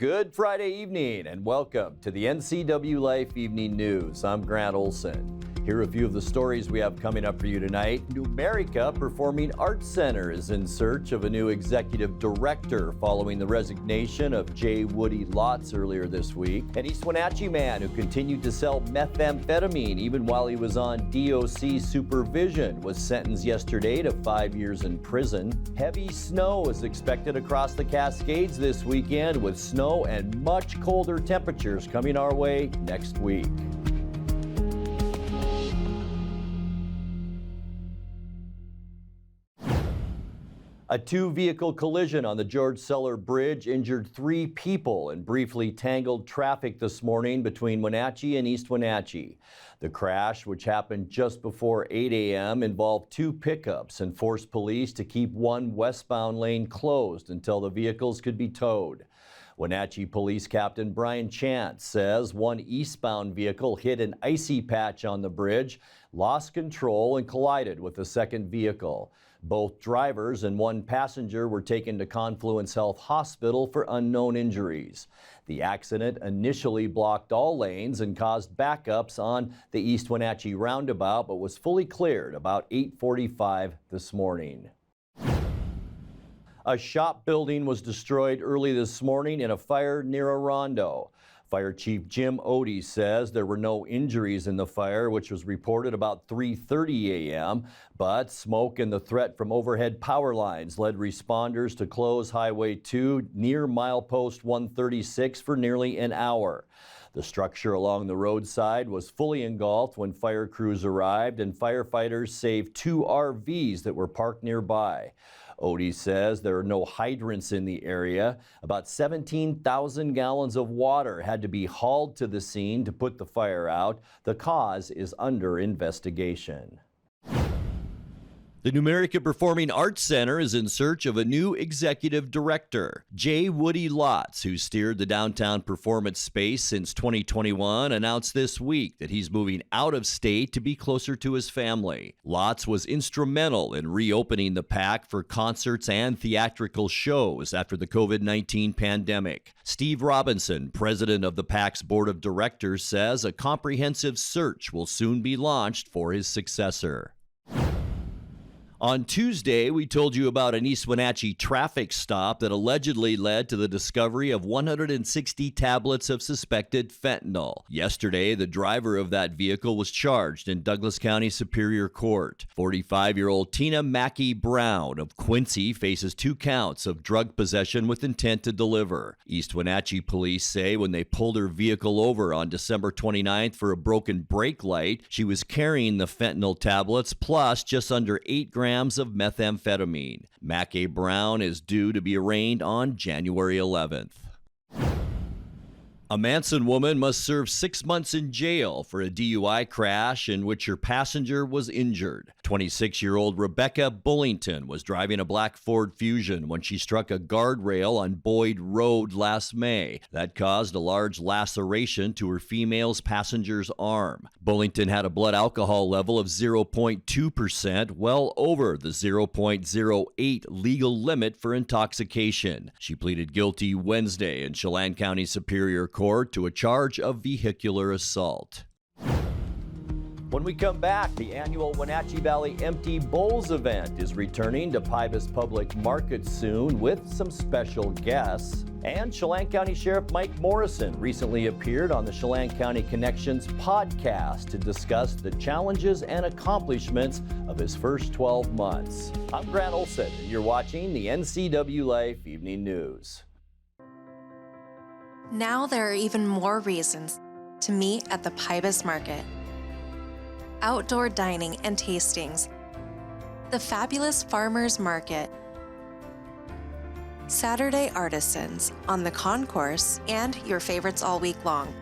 Good Friday evening and welcome to the NCWLIFE Evening News. I'm Grant Olson. Here are a few of the stories we have coming up for you tonight. Numerica Performing Arts Center is in search of a new executive director following the resignation of J. Woody Lotz earlier this week. An East Wenatchee man who continued to sell methamphetamine even while he was on DOC supervision was sentenced yesterday to 5 years in prison. Heavy snow is expected across the Cascades this weekend, with snow and much colder temperatures coming our way next week. A two-vehicle collision on the George Sellar Bridge injured 3 people and briefly tangled traffic this morning between Wenatchee and East Wenatchee. The crash, which happened just before 8 a.m., involved 2 pickups and forced police to keep one westbound lane closed until the vehicles could be towed. Wenatchee Police Captain Brian Chance says one eastbound vehicle hit an icy patch on the bridge, lost control, and collided with a second vehicle. Both drivers and one passenger were taken to Confluence Health Hospital for unknown injuries. The accident initially blocked all lanes and caused backups on the East Wenatchee roundabout, but was fully cleared about 8:45 this morning. A shop building was destroyed early this morning in a fire near Orondo. Fire Chief Jim Odie says there were no injuries in the fire, which was reported about 3:30 a.m., but smoke and the threat from overhead power lines led responders to close Highway 2 near milepost 136 for nearly an hour. The structure along the roadside was fully engulfed when fire crews arrived, and firefighters saved 2 RVs that were parked nearby. Odie says there are no hydrants in the area. About 17,000 gallons of water had to be hauled to the scene to put the fire out. The cause is under investigation. The Numerica Performing Arts Center is in search of a new executive director. J. Woody Lotz, who steered the downtown performance space since 2021, announced this week that he's moving out of state to be closer to his family. Lotz was instrumental in reopening the PAC for concerts and theatrical shows after the COVID-19 pandemic. Steve Robinson, president of the PAC's board of directors, says a comprehensive search will soon be launched for his successor. On Tuesday, we told you about an East Wenatchee traffic stop that allegedly led to the discovery of 160 tablets of suspected fentanyl. Yesterday, the driver of that vehicle was charged in Douglas County Superior Court. 45-year-old Tina Mackey Brown of Quincy faces 2 counts of drug possession with intent to deliver. East Wenatchee police say when they pulled her vehicle over on December 29th for a broken brake light, she was carrying the fentanyl tablets plus just under 8 grams of methamphetamine. Mackey Brown is due to be arraigned on January 11th. A Manson woman must serve 6 months in jail for a DUI crash in which her passenger was injured. 26-year-old Rebecca Bullington was driving a black Ford Fusion when she struck a guardrail on Boyd Road last May. That caused a large laceration to her female's passenger's arm. Bullington had a blood alcohol level of 0.2%, well over the 0.08 legal limit for intoxication. She pleaded guilty Wednesday in Chelan County Superior Court to a charge of vehicular assault. When we come back, the annual Wenatchee Valley Empty Bowls event is returning to Pybus Public Market soon with some special guests. And Chelan County Sheriff Mike Morrison recently appeared on the Chelan County Connections podcast to discuss the challenges and accomplishments of his first 12 months. I'm Grant Olson, and you're watching the NCWLIFE Evening News. Now there are even more reasons to meet at the Pybus Market. Outdoor dining and tastings, the fabulous farmers market, Saturday artisans on the concourse, and your favorites all week long.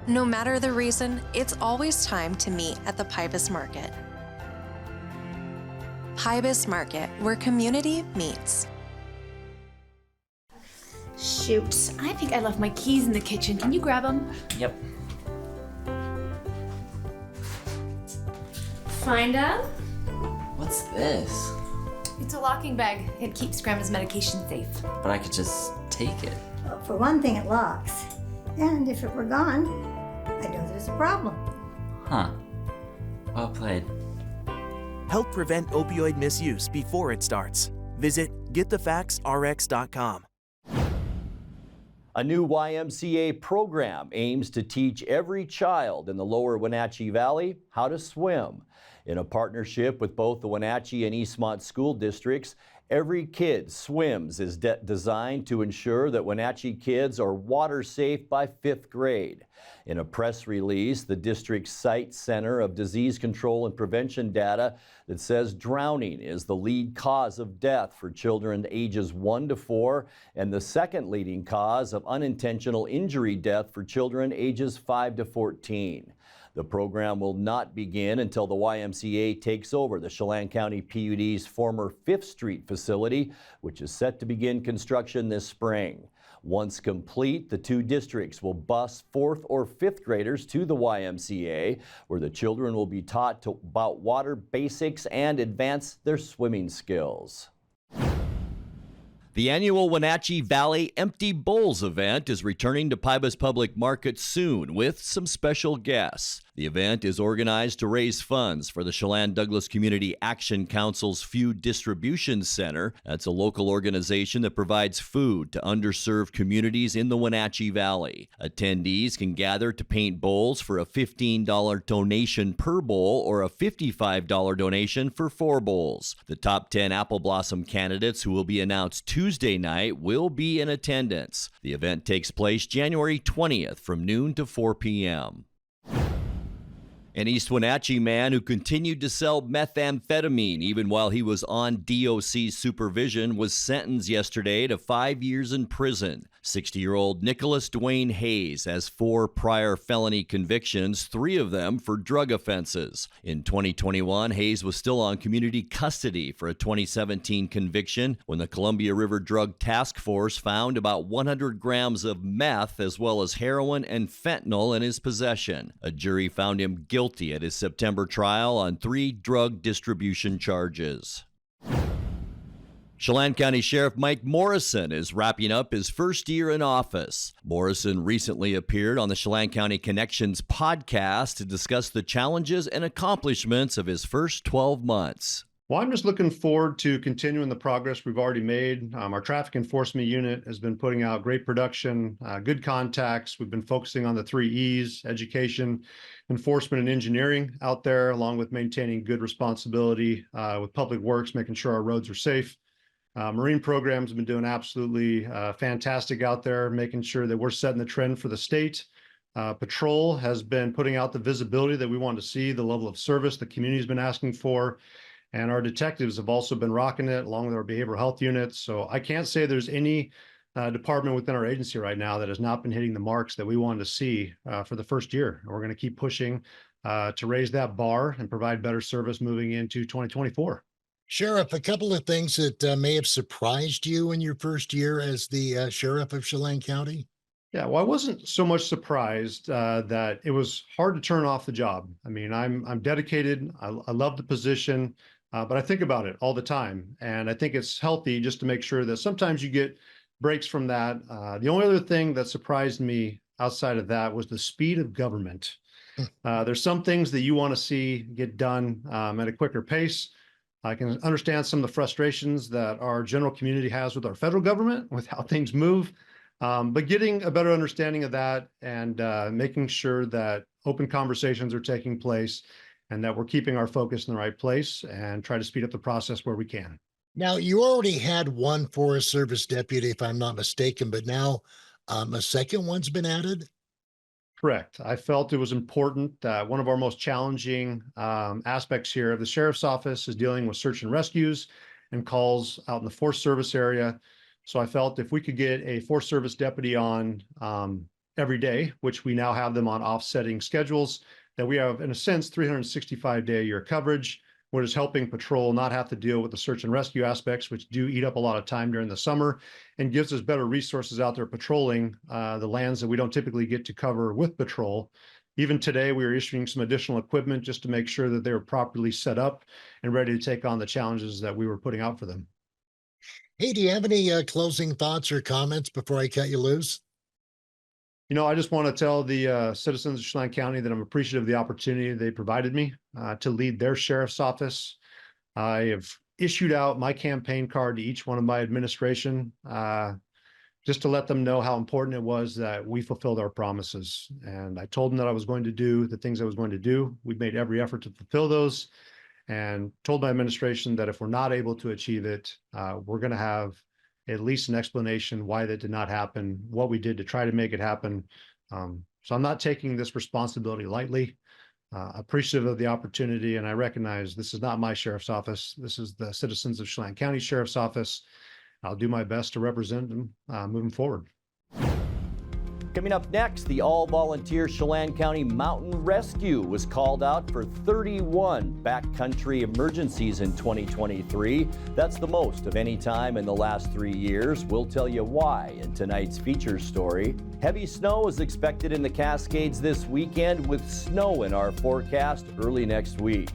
No matter the reason, it's always time to meet at the Pybus Market. Pybus Market, where community meets. Shoot, I think I left my keys in the kitchen. Can you grab them? Yep. Find them? What's this? It's a locking bag. It keeps Grandma's medication safe. But I could just take it. Well, for one thing, it locks. And if it were gone, I know there's a problem. Huh. Well played. Help prevent opioid misuse before it starts. Visit getthefactsrx.com. A new YMCA program aims to teach every child in the lower Wenatchee Valley how to swim. In a partnership with both the Wenatchee and Eastmont school districts, Every Kid Swims is designed to ensure that Wenatchee kids are water safe by 5th grade. In a press release, the district's Site Center of Disease Control and Prevention data that says drowning is the lead cause of death for children ages 1 to 4 and the second leading cause of unintentional injury death for children ages 5 to 14. The program will not begin until the YMCA takes over the Chelan County PUD's former 5th Street facility, which is set to begin construction this spring. Once complete, the two districts will bus 4th or 5th graders to the YMCA, where the children will be taught about water basics and advance their swimming skills. The annual Wenatchee Valley Empty Bowls event is returning to Pybus Public Market soon with some special guests. The event is organized to raise funds for the Chelan Douglas Community Action Council's Food Distribution Center. That's a local organization that provides food to underserved communities in the Wenatchee Valley. Attendees can gather to paint bowls for a $15 donation per bowl or a $55 donation for 4 bowls. The top 10 Apple Blossom candidates, who will be announced Tuesday night, will be in attendance. The event takes place January 20th from noon to 4 p.m. An East Wenatchee man who continued to sell methamphetamine even while he was on DOC supervision was sentenced yesterday to 5 years in prison. 60-year-old Nicholas Dwayne Hayes has 4 prior felony convictions, 3 of them for drug offenses. In 2021, Hayes was still on community custody for a 2017 conviction when the Columbia River Drug Task Force found about 100 grams of meth as well as heroin and fentanyl in his possession. A jury found him guilty at his September trial on 3 drug distribution charges. Chelan County Sheriff Mike Morrison is wrapping up his first year in office. Morrison recently appeared on the Chelan County Connections podcast to discuss the challenges and accomplishments of his first 12 months. Well, I'm just looking forward to continuing the progress we've already made. Our traffic enforcement unit has been putting out great production, good contacts. We've been focusing on the 3 E's, education, enforcement, and engineering out there, along with maintaining good responsibility with public works, making sure our roads are safe. Marine programs have been doing absolutely fantastic out there, making sure that we're setting the trend for the state. Patrol has been putting out the visibility that we want to see, the level of service the community's been asking for. And our detectives have also been rocking it, along with our behavioral health units. So I can't say there's any department within our agency right now that has not been hitting the marks that we wanted to see for the first year. And we're going to keep pushing to raise that bar and provide better service moving into 2024. Sheriff, a couple of things that may have surprised you in your first year as the sheriff of Chelan County. Yeah, well, I wasn't so much surprised that it was hard to turn off the job. I mean, I'm dedicated. I love the position, but I think about it all the time. And I think it's healthy just to make sure that sometimes you get breaks from that. The only other thing that surprised me outside of that was the speed of government. There's some things that you want to see get done at a quicker pace. I can understand some of the frustrations that our general community has with our federal government, with how things move, but getting a better understanding of that and making sure that open conversations are taking place and that we're keeping our focus in the right place and try to speed up the process where we can. Now, you already had 1 Forest Service deputy, if I'm not mistaken, but now a second one's been added? Correct. I felt it was important that one of our most challenging aspects here of the sheriff's office is dealing with search and rescues and calls out in the Forest Service area. So I felt if we could get a Forest Service deputy on every day, which we now have them on offsetting schedules, that we have, in a sense, 365-day-a-year coverage, which is helping patrol not have to deal with the search and rescue aspects, which do eat up a lot of time during the summer, and gives us better resources out there patrolling the lands that we don't typically get to cover with patrol Even today, we are issuing some additional equipment just to make sure that they were properly set up and ready to take on the challenges that we were putting out for them. Hey, do you have any closing thoughts or comments before I cut you loose? I just want to tell the citizens of Chelan County that I'm appreciative of the opportunity they provided me to lead their sheriff's office. I have issued out my campaign card to each one of my administration just to let them know how important it was that we fulfilled our promises. And I told them that I was going to do the things I was going to do. We've made every effort to fulfill those, and told my administration that if we're not able to achieve it, we're going to have at least an explanation why that did not happen, what we did to try to make it happen. So I'm not taking this responsibility lightly. Appreciative of the opportunity, and I recognize this is not my sheriff's office. This is the citizens of Chelan County Sheriff's Office. I'll do my best to represent them moving forward. Coming up next, the all-volunteer Chelan County Mountain Rescue was called out for 31 backcountry emergencies in 2023. That's the most of any time in the last 3 years. We'll tell you why in tonight's feature story. Heavy snow is expected in the Cascades this weekend, with snow in our forecast early next week.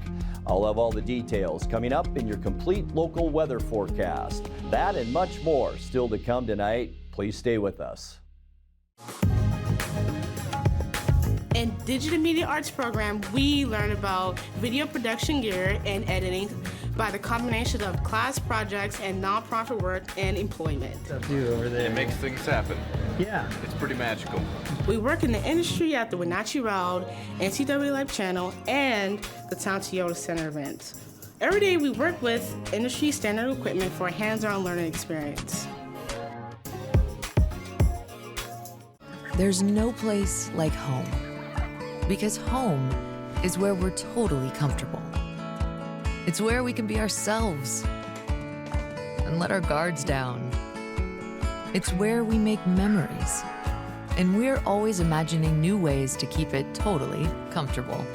I'll have all the details coming up in your complete local weather forecast. That and much more still to come tonight. Please stay with us. In Digital Media Arts program, we learn about video production gear and editing by the combination of class projects and nonprofit work and employment. It makes things happen. Yeah. It's pretty magical. We work in the industry at the Wenatchee Road, NCWLIFE channel, and the Town Toyota Center events. Every day we work with industry standard equipment for a hands-on learning experience. There's no place like home, because home is where we're totally comfortable. It's where we can be ourselves and let our guards down. It's where we make memories, and we're always imagining new ways to keep it totally comfortable.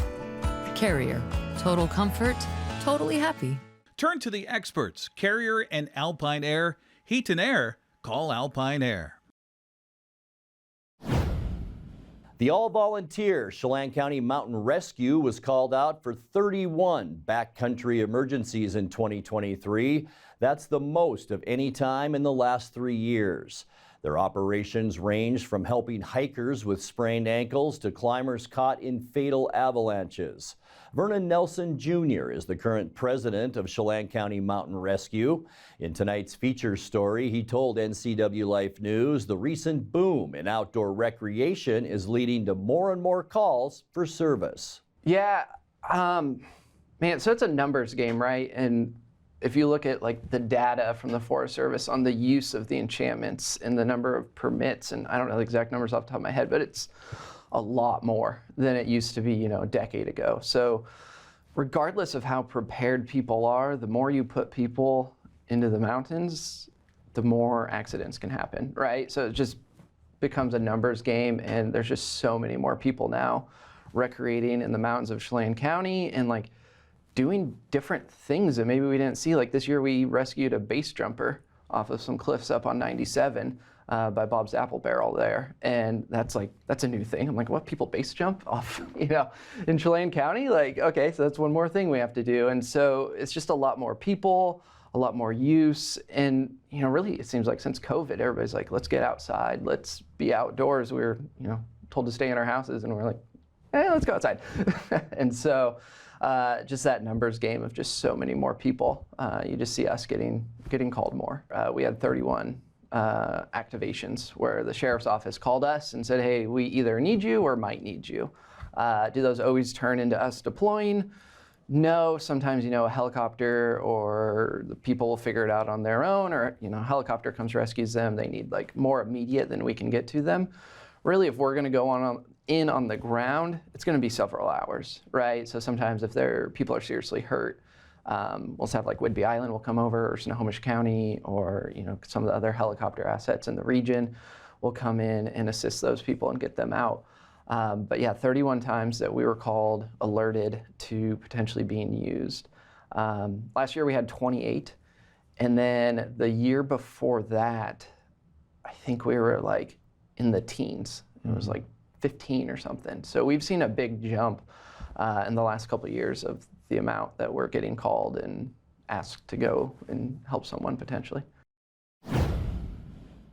Carrier, total comfort, totally happy. Turn to the experts, Carrier and Alpine Air. Heat and air, call Alpine Air. The all-volunteer Chelan County Mountain Rescue was called out for 31 backcountry emergencies in 2023. That's the most of any time in the last 3 years. Their operations ranged from helping hikers with sprained ankles to climbers caught in fatal avalanches. Vernon Nelson Jr. is the current president of Chelan County Mountain Rescue. In tonight's feature story, he told NCWLIFE News the recent boom in outdoor recreation is leading to more and more calls for service. Yeah, man, so it's a numbers game, right? And if you look at like the data from the Forest Service on the use of the enchantments and the number of permits, and I don't know the exact numbers off the top of my head, but it's a lot more than it used to be, a decade ago. So regardless of how prepared people are, the more you put people into the mountains, the more accidents can happen, right? So it just becomes a numbers game, and there's just so many more people now recreating in the mountains of Chelan County and like doing different things that maybe we didn't see. Like this year we rescued a base jumper off of some cliffs up on 97 by Bob's Apple Barrel there. And that's a new thing. I'm like, what, people base jump off, in Chelan County? Like, okay, so that's one more thing we have to do. And so it's just a lot more people, a lot more use. And, really it seems like since COVID, everybody's like, let's get outside, let's be outdoors. We were, told to stay in our houses, and we're like, hey, let's go outside. And so just that numbers game of just so many more people. You just see us getting called more. We had 31 activations where the sheriff's office called us and said, hey, we either need you or might need you. Do those always turn into us deploying? No, sometimes, a helicopter or the people will figure it out on their own, or, a helicopter comes, rescues them. They need like more immediate than we can get to them. Really, if we're gonna go in on the ground, it's gonna be several hours, right? So sometimes if people are seriously hurt, we'll have like Whidbey Island will come over, or Snohomish County, or some of the other helicopter assets in the region will come in and assist those people and get them out. But yeah, 31 times that we were called, alerted to potentially being used. Last year we had 28, and then the year before that, I think we were like in the teens. It was like 15 or something. So we've seen a big jump in the last couple of years of the amount that we're getting called and asked to go and help someone potentially.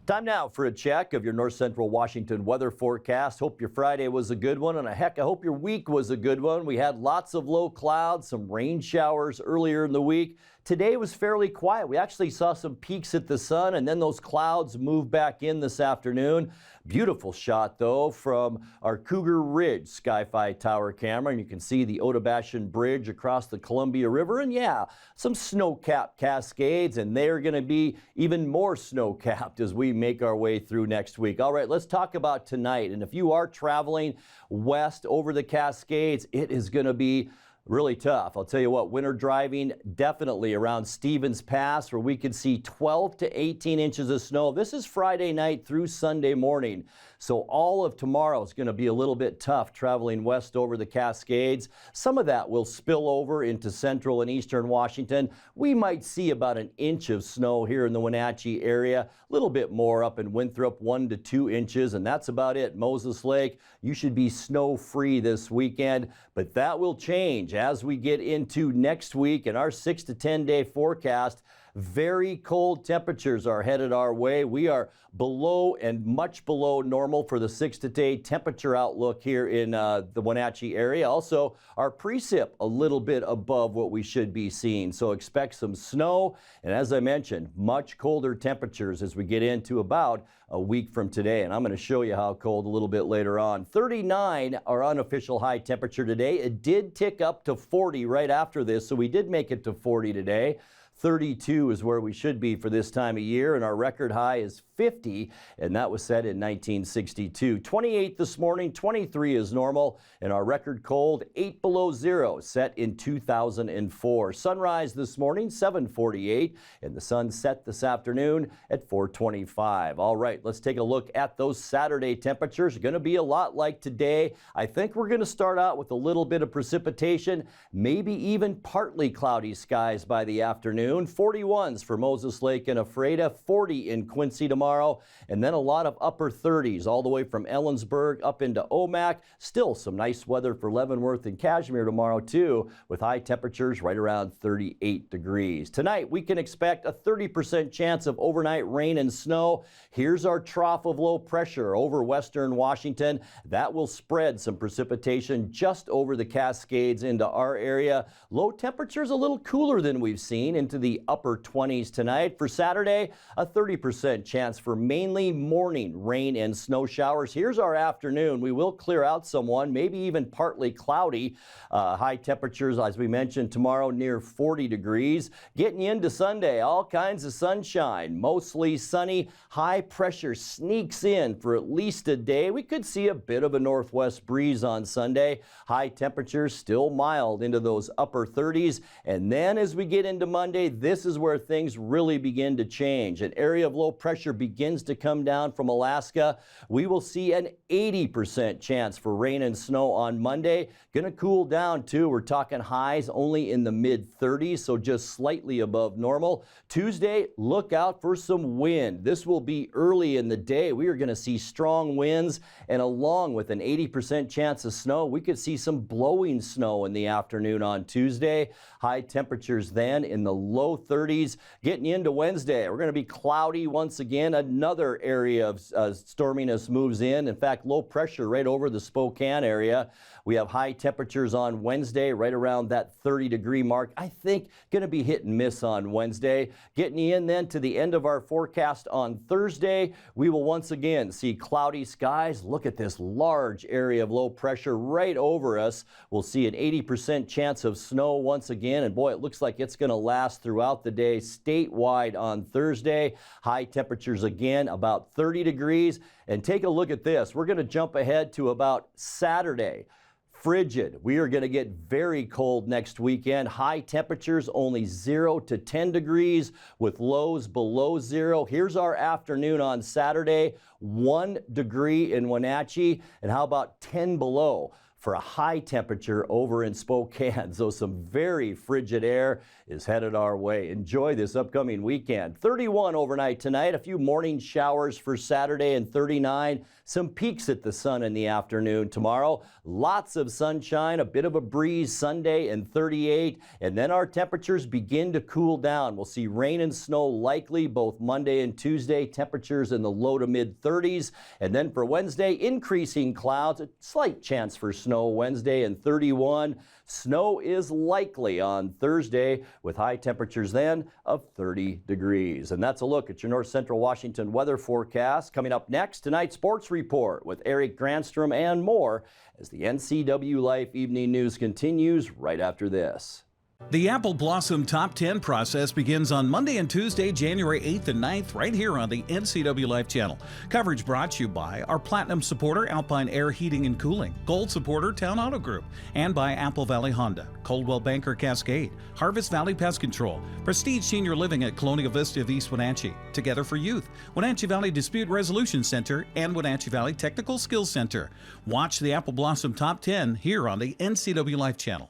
Time now for a check of your North Central Washington weather forecast. Hope your Friday was a good one, and heck, I hope your week was a good one. We had lots of low clouds, some rain showers earlier in the week. Today was fairly quiet. We actually saw some peaks at the sun, and then those clouds moved back in this afternoon. Beautiful shot, though, from our Cougar Ridge Sky-Fi Tower camera, and you can see the Otobashan Bridge across the Columbia River, and yeah, some snow-capped cascades, and they're going to be even more snow-capped as we make our way through next week. All right, let's talk about tonight, and if you are traveling west over the Cascades, it is going to be really tough. I'll tell you what, winter driving definitely around Stevens Pass, where we could see 12 to 18 inches of snow. This is Friday night through Sunday morning. So all of tomorrow is going to be a little bit tough traveling west over the Cascades. Some of that will spill over into central and eastern Washington. We might see about an inch of snow here in the Wenatchee area, a little bit more up in Winthrop, 1 to 2 inches, and that's about it. Moses Lake, you should be snow-free this weekend, but that will change as we get into next week and our 6 to 10 day forecast. Very cold temperatures are headed our way. We are below and much below normal for the 6 to 10 day temperature outlook here in the Wenatchee area. Also, our precip a little bit above what we should be seeing. So expect some snow. And as I mentioned, much colder temperatures as we get into about a week from today. And I'm going to show you how cold a little bit later on. 39, our unofficial high temperature today. It did tick up to 40 right after this, so we did make it to 40 today. 32 is where we should be for this time of year, and our record high is 50, and that was set in 1962. 28 this morning, 23 is normal, and our record cold, 8 below zero, set in 2004. Sunrise this morning, 7:48, and the sun set this afternoon at 4:25. All right, let's take a look at those Saturday temperatures. Going to be a lot like today. I think we're going to start out with a little bit of precipitation, maybe even partly cloudy skies by the afternoon. 41s for Moses Lake and Ephrata, 40 in Quincy tomorrow, and then a lot of upper 30s all the way from Ellensburg up into Omak. Still some nice weather for Leavenworth and Cashmere tomorrow too, with high temperatures right around 38 degrees. Tonight we can expect a 30% chance of overnight rain and snow. Here's our trough of low pressure over western Washington. That will spread some precipitation just over the Cascades into our area. Low temperatures a little cooler than we've seen, into the upper 20s tonight. For Saturday, a 30% chance for mainly morning rain and snow showers. Here's our afternoon. We will clear out someone, maybe even partly cloudy. High temperatures, as we mentioned, tomorrow near 40 degrees. Getting into Sunday, all kinds of sunshine, mostly sunny. High pressure sneaks in for at least a day. We could see a bit of a northwest breeze on Sunday. High temperatures still mild into those upper 30s. And then as we get into Monday, this is where things really begin to change. An area of low pressure begins to come down from Alaska. We will see an 80% chance for rain and snow on Monday. Going to cool down too. We're talking highs only in the mid 30s, so just slightly above normal. Tuesday, look out for some wind. This will be early in the day. We are going to see strong winds, and along with an 80% chance of snow, we could see some blowing snow in the afternoon on Tuesday. High temperatures then in the low 30s. Getting into Wednesday, we're going to be cloudy once again. Another area of storminess moves in. In fact, low pressure right over the Spokane area. We have high temperatures on Wednesday, right around that 30-degree mark. I think going to be hit and miss on Wednesday. Getting in then to the end of our forecast on Thursday, we will once again see cloudy skies. Look at this large area of low pressure right over us. We'll see an 80% chance of snow once again, and boy, it looks like it's going to last throughout the day statewide on Thursday. High temperatures again, about 30 degrees. And take a look at this. We're going to jump ahead to about Saturday. Frigid. We are going to get very cold next weekend. High temperatures only 0 to 10 degrees with lows below zero. Here's our afternoon on Saturday. 1 degree in Wenatchee, and how about 10 below for a high temperature over in Spokane. So some very frigid air is headed our way. Enjoy this upcoming weekend. 31 overnight tonight, a few morning showers for Saturday, and 39. Some peaks at the sun in the afternoon tomorrow. Lots of sunshine, a bit of a breeze Sunday, and 38. And then our temperatures begin to cool down. We'll see rain and snow likely both Monday and Tuesday. Temperatures in the low to mid 30s. And then for Wednesday, increasing clouds. A slight chance for snow Wednesday, and 31. Snow is likely on Thursday with high temperatures then of 30 degrees. And that's a look at your North Central Washington weather forecast. Coming up next, tonight's sports report with Eric Granstrom and more as the NCWLIFE Evening News continues right after this. The Apple Blossom Top 10 process begins on Monday and Tuesday, January 8th and 9th, right here on the NCWLIFE channel. Coverage brought to you by our Platinum supporter, Alpine Air Heating and Cooling, Gold supporter, Town Auto Group, and by Apple Valley Honda, Coldwell Banker Cascade, Harvest Valley Pest Control, Prestige Senior Living at Colonial Vista of East Wenatchee, Together for Youth, Wenatchee Valley Dispute Resolution Center, and Wenatchee Valley Technical Skills Center. Watch the Apple Blossom Top 10 here on the NCWLIFE channel.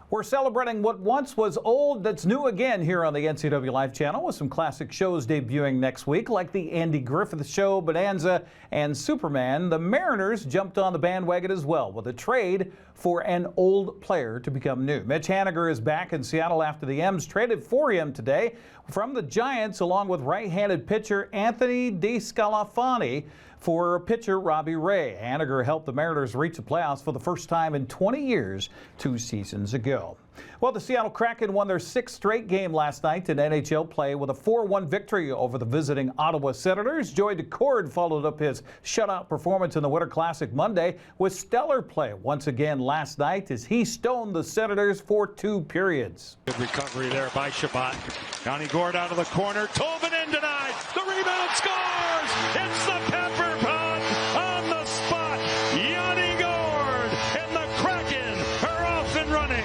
We're celebrating what once was old that's new again here on the NCWLIFE channel with some classic shows debuting next week like the Andy Griffith Show, Bonanza, and Superman. The Mariners jumped on the bandwagon as well with a trade for an old player to become new. Mitch Haniger is back in Seattle after the M's traded for him today from the Giants along with right-handed pitcher Anthony DeScalafani for pitcher Robbie Ray. Haniger helped the Mariners reach the playoffs for the first time in 20 years 2 seasons ago. Well, the Seattle Kraken won their 6th straight game last night in NHL play with a 4-1 victory over the visiting Ottawa Senators. Joey Decord followed up his shutout performance in the Winter Classic Monday with stellar play once again last night as he stoned the Senators for 2 periods. Good recovery there by Shabbat. Johnny Gord out of the corner. Tolvanen denied. The rebound scores. It's the Pepper Pot on the spot. Johnny Gord and the Kraken are off and running.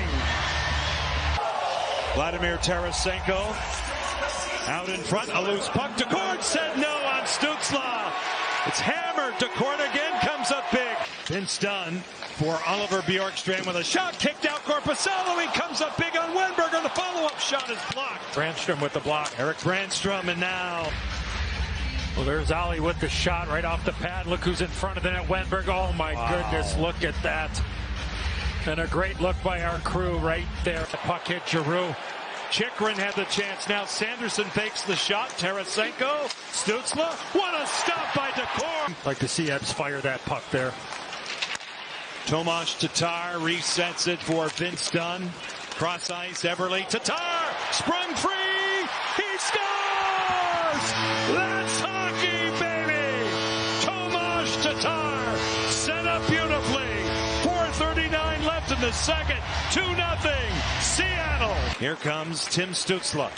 Vladimir Tarasenko out in front. A loose puck. Decord said no on Stützle. It's hammered. Decord again comes up big. Vince Dunn for Oliver Bjorkstrand with a shot kicked out. Korpisalo. He comes up big on Wenberger. The follow-up shot is blocked. Brandstrom with the block. Eric Brandstrom, and now, well, there's Ollie with the shot right off the pad. Look who's in front of the net. Wenberger. Oh my goodness, look at that. And a great look by our crew right there. The puck hit Giroux. Chikrin had the chance. Now Sanderson fakes the shot. Tarasenko. Stützle. What a stop by Decord. Like to see Ebbs fire that puck there. Tomas Tatar resets it for Vince Dunn. Cross ice. Everly. Tatar sprung free. He scores! That's hockey, baby! Tomas Tatar set up beautifully. 4:39 left in the second. 2-0 Seattle. Here comes Tim Stützle.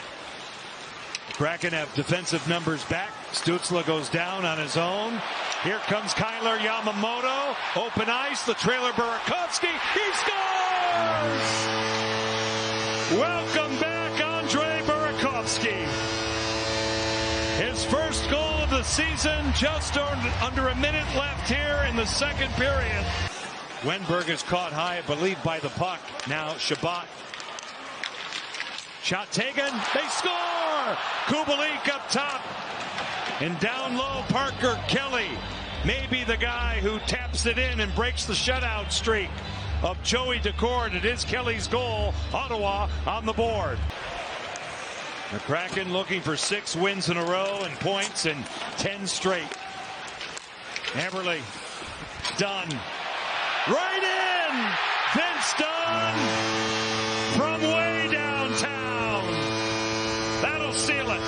Kraken have defensive numbers back. Stützle goes down on his own. Here comes Kyler Yamamoto. Open ice. The trailer Burakovsky. He scores! Welcome back, Andre Burakovsky. His first goal of the season, just under a minute left here in the second period. Wenberg is caught high, I believe, by the puck. Now Shabbat. Shot taken. They score! Kubalik up top. And down low, Parker Kelly. Maybe the guy who taps it in and breaks the shutout streak of Joey Decord. It is Kelly's goal. Ottawa on the board. The Kraken looking for 6 wins in a row and points in 10 straight. Everly. Dunn. Right in! Vince Dunn from way downtown. That'll seal it.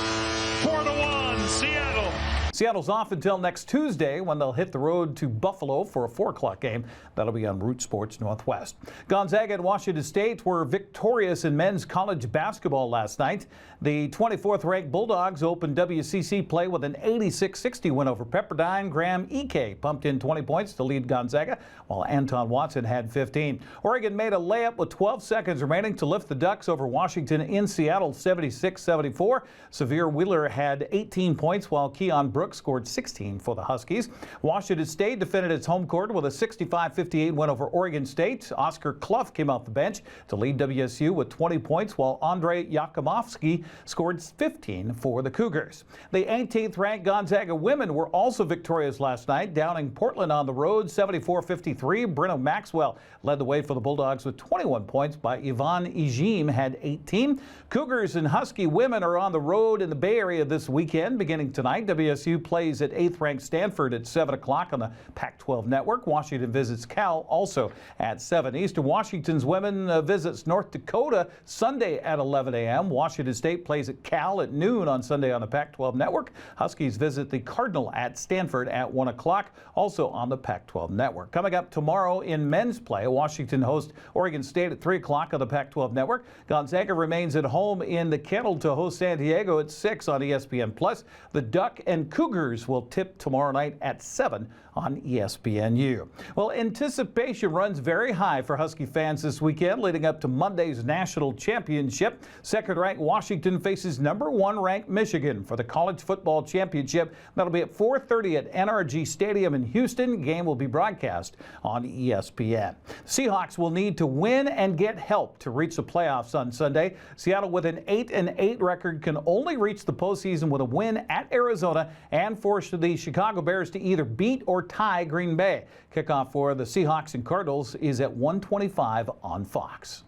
4-1, Seattle. Seattle's off until next Tuesday when they'll hit the road to Buffalo for a 4 o'clock game. That'll be on Root Sports Northwest. Gonzaga and Washington State were victorious in men's college basketball last night. The 24th ranked Bulldogs opened WCC play with an 86-60 win over Pepperdine. Graham Ike pumped in 20 points to lead Gonzaga, while Anton Watson had 15. Oregon made a layup with 12 seconds remaining to lift the Ducks over Washington in Seattle 76-74. Severe Wheeler had 18 points while Keon Brooks Brooks scored 16 for the Huskies. Washington State defended its home court with a 65-58 win over Oregon State. Oscar Clough came off the bench to lead WSU with 20 points, while Andrei Yakumovsky scored 15 for the Cougars. The 18th-ranked Gonzaga women were also victorious last night, downing Portland on the road 74-53. Brenna Maxwell led the way for the Bulldogs with 21 points, by Yvonne Ejim had 18. Cougars and Husky women are on the road in the Bay Area this weekend. Beginning tonight, WSU plays at 8th-ranked Stanford at 7 o'clock on the Pac-12 network. Washington visits Cal also at 7. Eastern Washington's women visits North Dakota Sunday at 11 a.m. Washington State plays at Cal at noon on Sunday on the Pac-12 network. Huskies visit the Cardinal at Stanford at 1 o'clock, also on the Pac-12 network. Coming up tomorrow in men's play, Washington hosts Oregon State at 3 o'clock on the Pac-12 network. Gonzaga remains at home in the Kettle to host San Diego at 6 on ESPN+. The Duck and Cougars will tip tomorrow night at 7 on ESPNU. Well, anticipation runs very high for Husky fans this weekend, leading up to Monday's national championship. Second-ranked Washington faces number 1-ranked Michigan for the college football championship. That'll be at 4:30 at NRG Stadium in Houston. Game will be broadcast on ESPN. Seahawks will need to win and get help to reach the playoffs on Sunday. Seattle, with an 8-8 record, can only reach the postseason with a win at Arizona and force the Chicago Bears to either beat or tie Green Bay. Kickoff for the Seahawks and Cardinals is at 1:25 on Fox.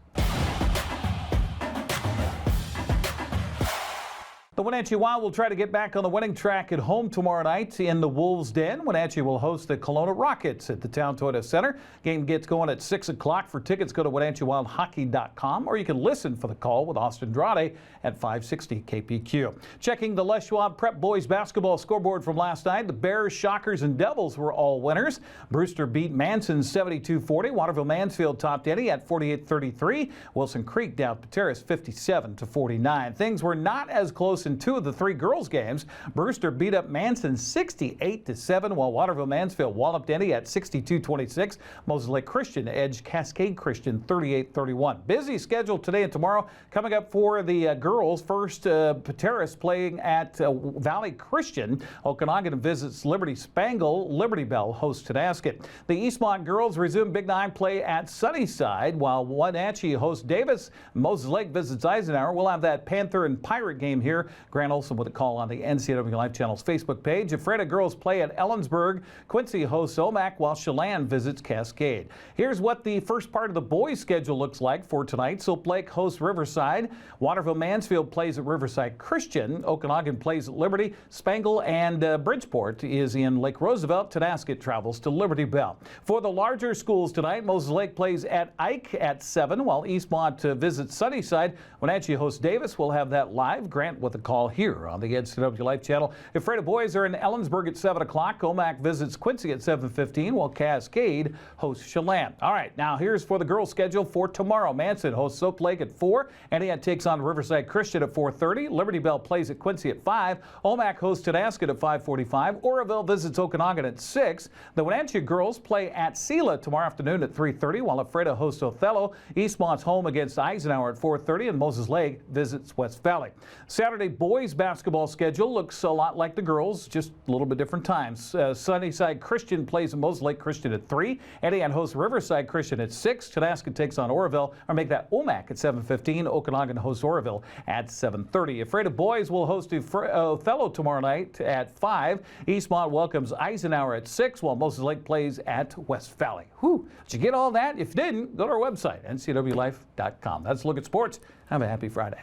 The Wenatchee Wild will try to get back on the winning track at home tomorrow night in the Wolves' Den. Wenatchee will host the Kelowna Rockets at the Town Toyota Center. Game gets going at 6 o'clock. For tickets, go to WenatcheeWildHockey.com, or you can listen for the call with Austin Drade at 560 KPQ. Checking the Les Schwab Prep Boys basketball scoreboard from last night, the Bears, Shockers, and Devils were all winners. Brewster beat Manson 72-40. Waterville Mansfield topped Eddie at 48-33. Wilson Creek downed Pateras 57-49. Things were not as close in two of the three girls' games. Brewster beat up Manson 68-7, while Waterville Mansfield walloped Eddie at 62-26. Moses Lake Christian edged Cascade Christian 38-31. Busy schedule today and tomorrow. Coming up for the girls, first Pateras playing at Valley Christian. Okanagan visits Liberty Spangle. Liberty Bell hosts Tonasket. The Eastmont girls resume Big 9 play at Sunnyside, while Wenatchee hosts Davis. Moses Lake visits Eisenhower. We'll have that Panther and Pirate game here. Grant Olson with a call on the NCWLIFE channel's Facebook page. Ephrata girls play at Ellensburg. Quincy hosts Omak, while Chelan visits Cascade. Here's what the first part of the boys' schedule looks like for tonight. Silk Lake hosts Riverside. Waterville Mansfield plays at Riverside Christian. Okanagan plays at Liberty. Spangle and Bridgeport is in Lake Roosevelt. Tonasket travels to Liberty Bell. For the larger schools tonight, Moses Lake plays at Ike at 7, while Eastmont visits Sunnyside. Wenatchee hosts Davis. We'll have that live. Grant with a call here on the NCWLIFE channel. Ephrata boys are in Ellensburg at 7 o'clock. Omak visits Quincy at 7:15, while Cascade hosts Chelan. All right, now here's for the girls' schedule for tomorrow. Manson hosts Soap Lake at 4. Antioch takes on Riverside Christian at 4:30. Liberty Bell plays at Quincy at 5. Omak hosts Tonasket at 5:45. Oroville visits Okanagan at 6. The Wenatchee girls play at Sela tomorrow afternoon at 3:30, while Ephrata hosts Othello. Eastmont's home against Eisenhower at 4:30, and Moses Lake visits West Valley. Saturday boys basketball schedule looks a lot like the girls, just a little bit different times. Sunnyside Christian plays at Moses Lake Christian at 3. Antioch hosts Riverside Christian at 6. Tonasket takes on Oroville, or make that Omak at 7:15. Okanagan hosts Oroville at 7:30. Ephrata boys will host Othello tomorrow night at 5. Eastmont welcomes Eisenhower at 6, while Moses Lake plays at West Valley. Whew. Did you get all that? If you didn't, go to our website, NCWLIFE.com. That's a look at sports. Have a happy Friday.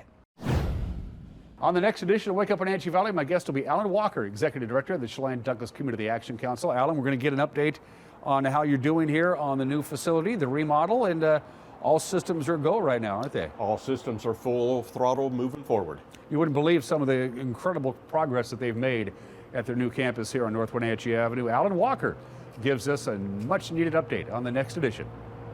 On the next edition of Wake Up Wenatchee Valley, my guest will be Alan Walker, Executive Director of the Chelan Douglas Community Action Council. Alan, we're going to get an update on how you're doing here on the new facility, the remodel, and all systems are go right now, aren't they? All systems are full throttle moving forward. You wouldn't believe some of the incredible progress that they've made at their new campus here on North Wenatchee Avenue. Alan Walker gives us a much needed update on the next edition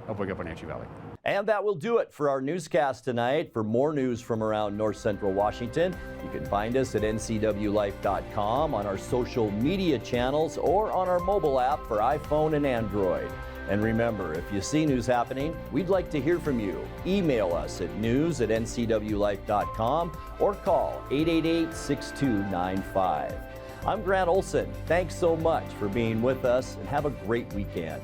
of Wake Up Wenatchee Valley. And that will do it for our newscast tonight. For more news from around North Central Washington, you can find us at ncwlife.com, on our social media channels, or on our mobile app for iPhone and Android. And remember, if you see news happening, we'd like to hear from you. Email us at news@ncwlife.com or call 888-6295. I'm Grant Olson. Thanks so much for being with us and have a great weekend.